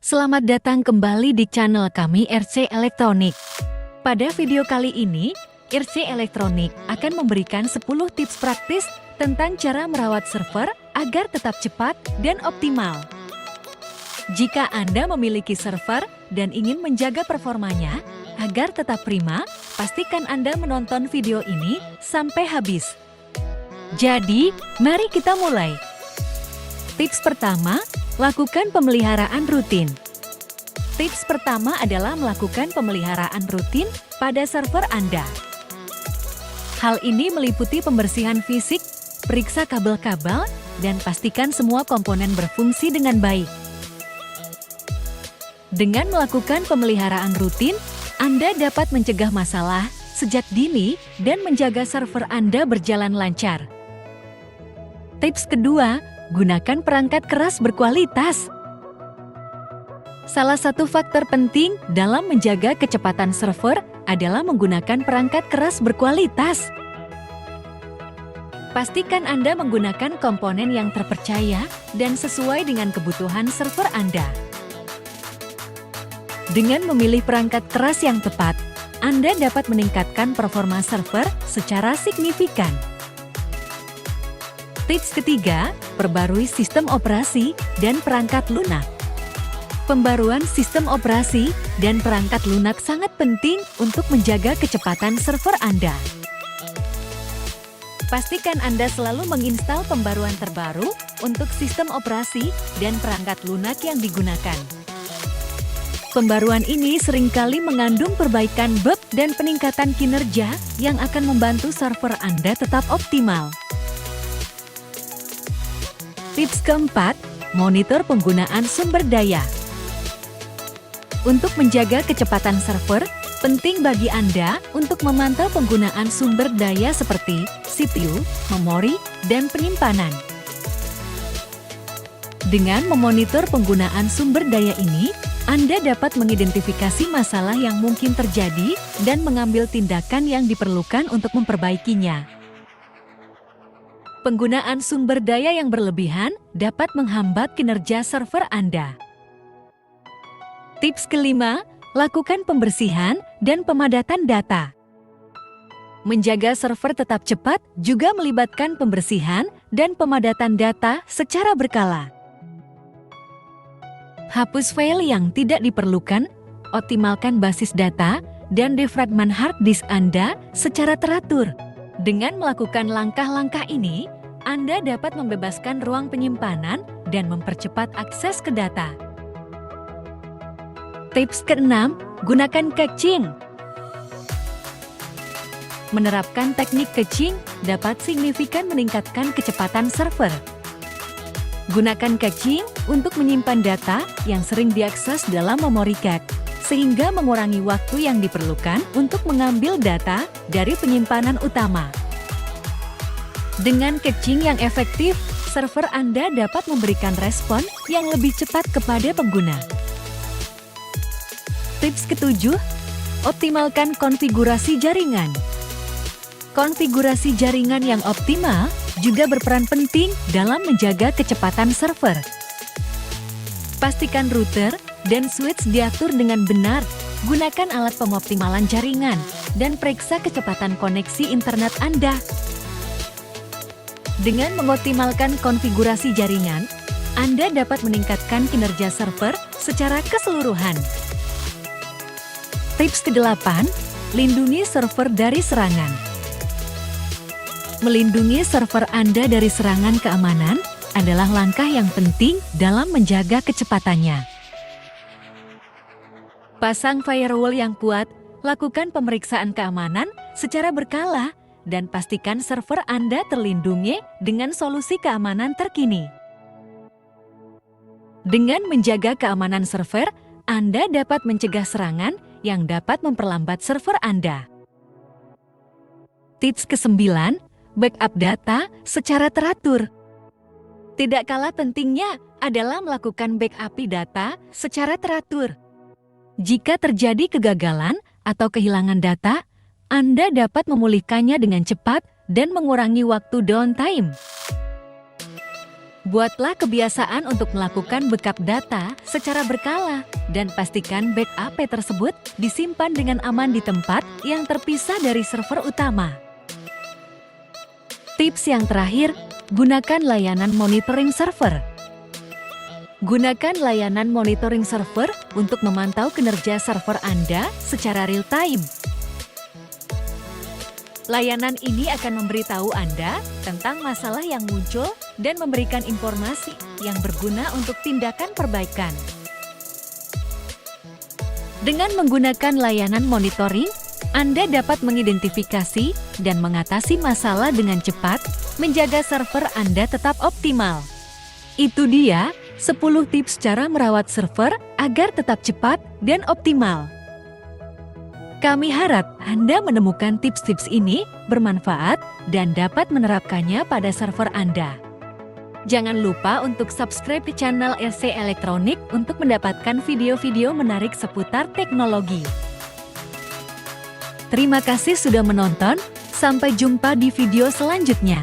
Selamat datang kembali di channel kami RC Elektronik. Pada video kali ini, RC Elektronik akan memberikan 10 tips praktis tentang cara merawat server agar tetap cepat dan optimal. Jika Anda memiliki server dan ingin menjaga performanya agar tetap prima, pastikan Anda menonton video ini sampai habis. Jadi, mari kita mulai. Tips pertama, lakukan pemeliharaan rutin. Tips pertama adalah melakukan pemeliharaan rutin pada server Anda. Hal ini meliputi pembersihan fisik, periksa kabel-kabel, dan pastikan semua komponen berfungsi dengan baik. Dengan melakukan pemeliharaan rutin, Anda dapat mencegah masalah sejak dini dan menjaga server Anda berjalan lancar. Tips kedua, gunakan perangkat keras berkualitas. Salah satu faktor penting dalam menjaga kecepatan server adalah menggunakan perangkat keras berkualitas. Pastikan Anda menggunakan komponen yang terpercaya dan sesuai dengan kebutuhan server Anda. Dengan memilih perangkat keras yang tepat, Anda dapat meningkatkan performa server secara signifikan. Tips ketiga, perbarui sistem operasi dan perangkat lunak. Pembaruan sistem operasi dan perangkat lunak sangat penting untuk menjaga kecepatan server Anda. Pastikan Anda selalu menginstal pembaruan terbaru untuk sistem operasi dan perangkat lunak yang digunakan. Pembaruan ini seringkali mengandung perbaikan bug dan peningkatan kinerja yang akan membantu server Anda tetap optimal. Tips keempat, monitor penggunaan sumber daya. Untuk menjaga kecepatan server, penting bagi Anda untuk memantau penggunaan sumber daya seperti CPU, memori, dan penyimpanan. Dengan memonitor penggunaan sumber daya ini, Anda dapat mengidentifikasi masalah yang mungkin terjadi dan mengambil tindakan yang diperlukan untuk memperbaikinya. Penggunaan sumber daya yang berlebihan dapat menghambat kinerja server Anda. Tips kelima, lakukan pembersihan dan pemadatan data. Menjaga server tetap cepat juga melibatkan pembersihan dan pemadatan data secara berkala. Hapus file yang tidak diperlukan, optimalkan basis data, dan defragment hard disk Anda secara teratur. Dengan melakukan langkah-langkah ini, Anda dapat membebaskan ruang penyimpanan dan mempercepat akses ke data. Tips keenam, gunakan caching. Menerapkan teknik caching dapat signifikan meningkatkan kecepatan server. Gunakan caching untuk menyimpan data yang sering diakses dalam memori cache, sehingga mengurangi waktu yang diperlukan untuk mengambil data dari penyimpanan utama. Dengan caching yang efektif, server Anda dapat memberikan respon yang lebih cepat kepada pengguna. Tips ketujuh, optimalkan konfigurasi jaringan. Konfigurasi jaringan yang optimal juga berperan penting dalam menjaga kecepatan server. Pastikan router dan switch diatur dengan benar, gunakan alat pengoptimalan jaringan, dan periksa kecepatan koneksi internet Anda. Dengan mengoptimalkan konfigurasi jaringan, Anda dapat meningkatkan kinerja server secara keseluruhan. Tips ke-8, lindungi server dari serangan. Melindungi server Anda dari serangan keamanan adalah langkah yang penting dalam menjaga kecepatannya. Pasang firewall yang kuat, lakukan pemeriksaan keamanan secara berkala, dan pastikan server Anda terlindungi dengan solusi keamanan terkini. Dengan menjaga keamanan server, Anda dapat mencegah serangan yang dapat memperlambat server Anda. Tips ke-9, backup data secara teratur. Tidak kalah pentingnya adalah melakukan backup data secara teratur. Jika terjadi kegagalan atau kehilangan data, Anda dapat memulihkannya dengan cepat dan mengurangi waktu downtime. Buatlah kebiasaan untuk melakukan backup data secara berkala dan pastikan backup tersebut disimpan dengan aman di tempat yang terpisah dari server utama. Tips yang terakhir, gunakan layanan monitoring server. Gunakan layanan monitoring server untuk memantau kinerja server Anda secara real-time. Layanan ini akan memberitahu Anda tentang masalah yang muncul dan memberikan informasi yang berguna untuk tindakan perbaikan. Dengan menggunakan layanan monitoring, Anda dapat mengidentifikasi dan mengatasi masalah dengan cepat, menjaga server Anda tetap optimal. Itu dia 10 tips cara merawat server agar tetap cepat dan optimal. Kami harap Anda menemukan tips-tips ini bermanfaat dan dapat menerapkannya pada server Anda. Jangan lupa untuk subscribe ke channel RC Elektronik untuk mendapatkan video-video menarik seputar teknologi. Terima kasih sudah menonton, sampai jumpa di video selanjutnya.